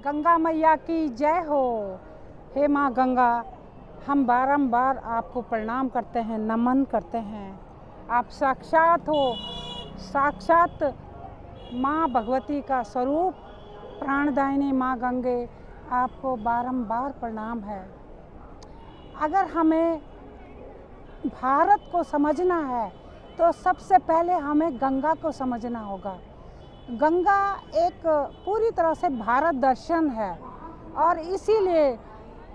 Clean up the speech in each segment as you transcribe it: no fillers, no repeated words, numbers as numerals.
गंगा मैया की जय हो। हे माँ गंगा, हम बारंबार आपको प्रणाम करते हैं, नमन करते हैं। आप साक्षात हो, साक्षात माँ भगवती का स्वरूप, प्राणदायिनी माँ गंगे, आपको बारंबार प्रणाम है। अगर हमें भारत को समझना है तो सबसे पहले हमें गंगा को समझना होगा। गंगा एक पूरी तरह से भारत दर्शन है और इसीलिए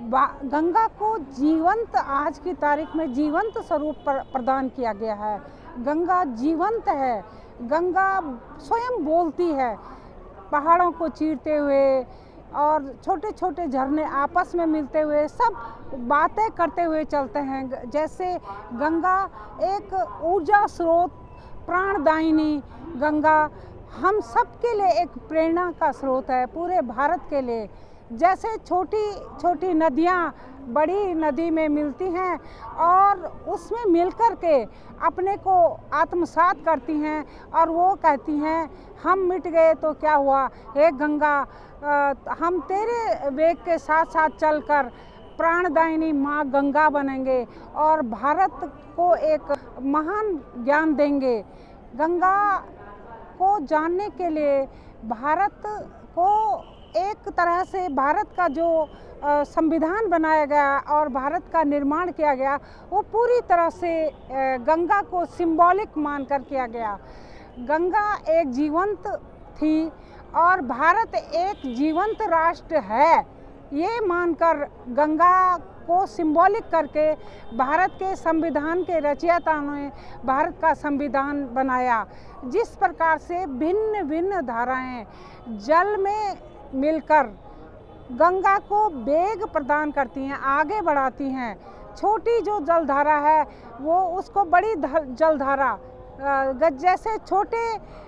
गंगा को जीवंत, आज की तारीख में जीवंत स्वरूप प्रदान किया गया है। गंगा जीवंत है, गंगा स्वयं बोलती है, पहाड़ों को चीरते हुए और छोटे छोटे झरने आपस में मिलते हुए सब बातें करते हुए चलते हैं। जैसे गंगा एक ऊर्जा स्रोत, प्राणदायिनी गंगा हम सब के लिए एक प्रेरणा का स्रोत है, पूरे भारत के लिए। जैसे छोटी छोटी नदियाँ बड़ी नदी में मिलती हैं और उसमें मिलकर के अपने को आत्मसात करती हैं और वो कहती हैं हम मिट गए तो क्या हुआ, हे गंगा हम तेरे वेग के साथ साथ चलकर प्राणदायिनी माँ गंगा बनेंगे और भारत को एक महान ज्ञान देंगे। गंगा को जानने के लिए भारत को एक तरह से भारत का जो संविधान बनाया गया और भारत का निर्माण किया गया, वो पूरी तरह से गंगा को सिंबॉलिक मानकर किया गया। गंगा एक जीवंत थी और भारत एक जीवंत राष्ट्र है, ये मानकर गंगा को सिंबॉलिक करके भारत के संविधान के रचयिताओं ने भारत का संविधान बनाया। जिस प्रकार से भिन्न भिन्न धाराएं जल में मिलकर गंगा को वेग प्रदान करती हैं, आगे बढ़ाती हैं। छोटी जो जलधारा है वो उसको बड़ी जलधारा, जैसे छोटे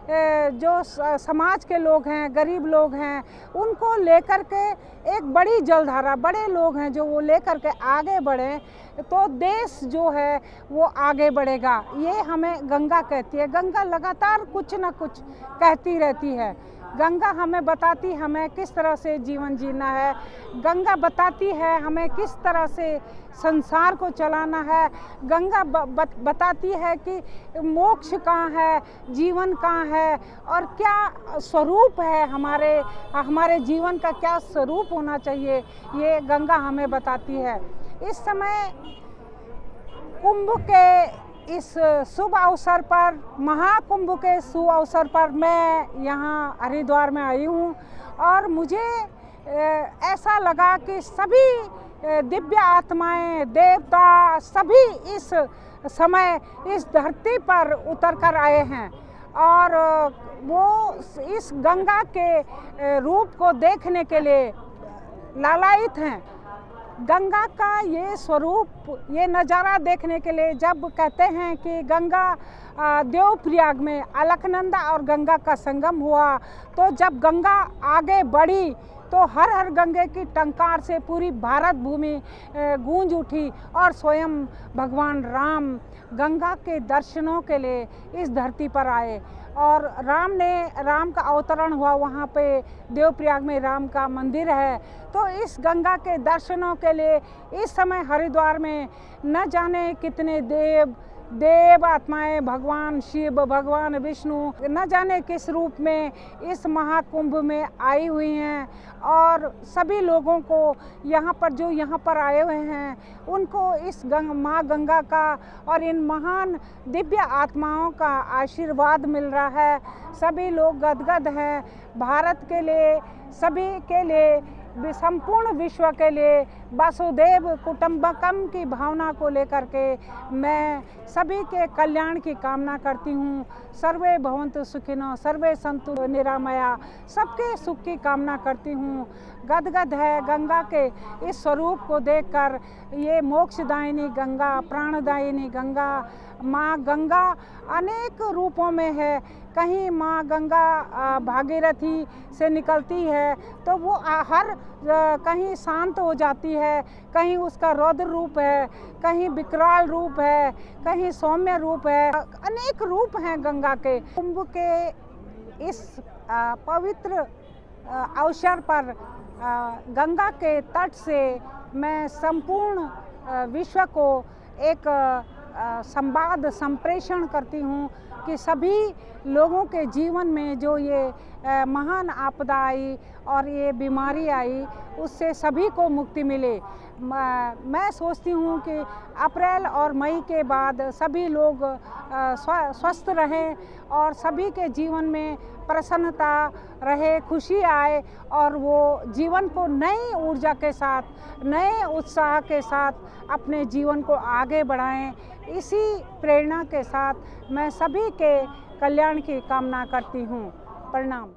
जो समाज के लोग हैं, गरीब लोग हैं, उनको लेकर के एक बड़ी जलधारा, बड़े लोग हैं जो वो लेकर के आगे बढ़ें तो देश जो है वो आगे बढ़ेगा। ये हमें गंगा कहती है। गंगा लगातार कुछ ना कुछ कहती रहती है। गंगा हमें बताती हमें किस तरह से जीवन जीना है। गंगा बताती है हमें किस तरह से संसार को चलाना है। गंगा बताती है कि मोक्ष कहाँ है, जीवन कहाँ है और क्या स्वरूप है, हमारे जीवन का क्या स्वरूप होना चाहिए, ये गंगा हमें बताती है। इस समय कुंभ के इस शुभ अवसर पर, महाकुंभ के शुभ अवसर पर मैं यहाँ हरिद्वार में आई हूँ और मुझे ऐसा लगा कि सभी दिव्य आत्माएं, देवता सभी इस समय इस धरती पर उतर कर आए हैं और वो इस गंगा के रूप को देखने के लिए लालायित हैं। गंगा का ये स्वरूप, ये नज़ारा देखने के लिए जब कहते हैं कि गंगा देवप्रयाग में अलकनंदा और गंगा का संगम हुआ, तो जब गंगा आगे बढ़ी तो हर हर गंगे की टंकार से पूरी भारत भूमि गूंज उठी और स्वयं भगवान राम गंगा के दर्शनों के लिए इस धरती पर आए और राम का अवतरण हुआ। वहाँ पे देवप्रयाग में राम का मंदिर है। तो इस गंगा के दर्शनों के लिए इस समय हरिद्वार में न जाने कितने देव आत्माएं, भगवान शिव, भगवान विष्णु, न जाने किस रूप में इस महाकुंभ में आई हुई हैं और सभी लोगों को यहाँ पर, जो यहाँ पर आए हुए हैं, उनको इस माँ गंगा का और इन महान दिव्य आत्माओं का आशीर्वाद मिल रहा है। सभी लोग गदगद हैं भारत के लिए, सभी के लिए, संपूर्ण विश्व के लिए वसुधैव कुटुंबकम की भावना को लेकर के मैं सभी के कल्याण की कामना करती हूँ। सर्वे भवन्तु सुखिनो, सर्वे सन्तु निरामया, सबके सुख की कामना करती हूँ। गदगद है गंगा के इस स्वरूप को देखकर। ये मोक्षदायिनी गंगा, प्राणदायिनी गंगा, माँ गंगा अनेक रूपों में है। कहीं माँ गंगा भागीरथी से निकलती है तो वो हर कहीं शांत हो जाती है, कहीं उसका रौद्र रूप है, कहीं विकराल रूप है, कहीं सौम्य रूप है, अनेक रूप हैं गंगा के। कुंभ के इस पवित्र अवसर पर गंगा के तट से मैं संपूर्ण विश्व को एक संवाद संप्रेषण करती हूँ कि सभी लोगों के जीवन में जो ये महान आपदा आई और ये बीमारी आई, उससे सभी को मुक्ति मिले। मैं सोचती हूँ कि अप्रैल और मई के बाद सभी लोग स्वस्थ रहें और सभी के जीवन में प्रसन्नता रहे, खुशी आए और वो जीवन को नई ऊर्जा के साथ, नए उत्साह के साथ अपने जीवन को आगे बढ़ाएं। इसी प्रेरणा के साथ मैं सभी के कल्याण की कामना करती हूँ। प्रणाम।